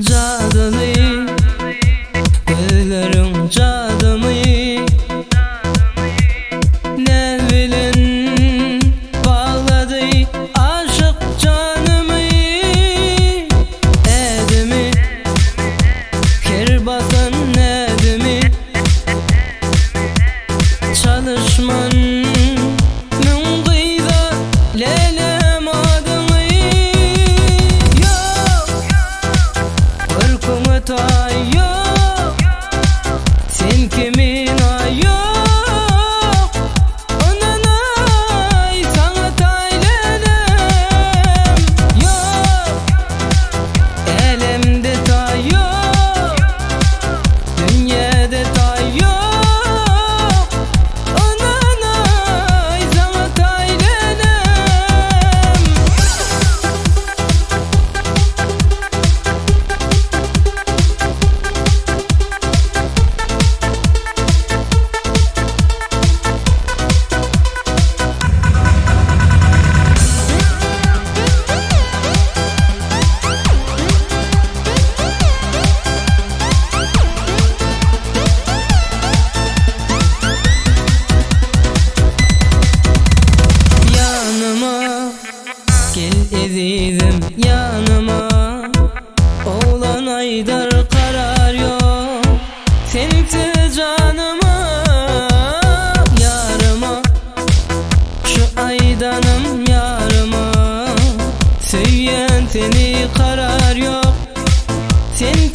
Cadını gözlerin cadını ne bilin bağladı aşık canımı. Edimi kerbasan edimi çalışman mümküda lelem adını. Yok korkumu tay yok, sen kimin ay yok. Onanay sana taylenem. Yok elimde tay yok, dünyada tay yok. Onanay sana taylenem. Gel ezizim yanıma, oğlan Aydar karar yok. Sensiz canıma yarıma, şu Aydanım yarıma. Söyleyen seni karar yok. Sen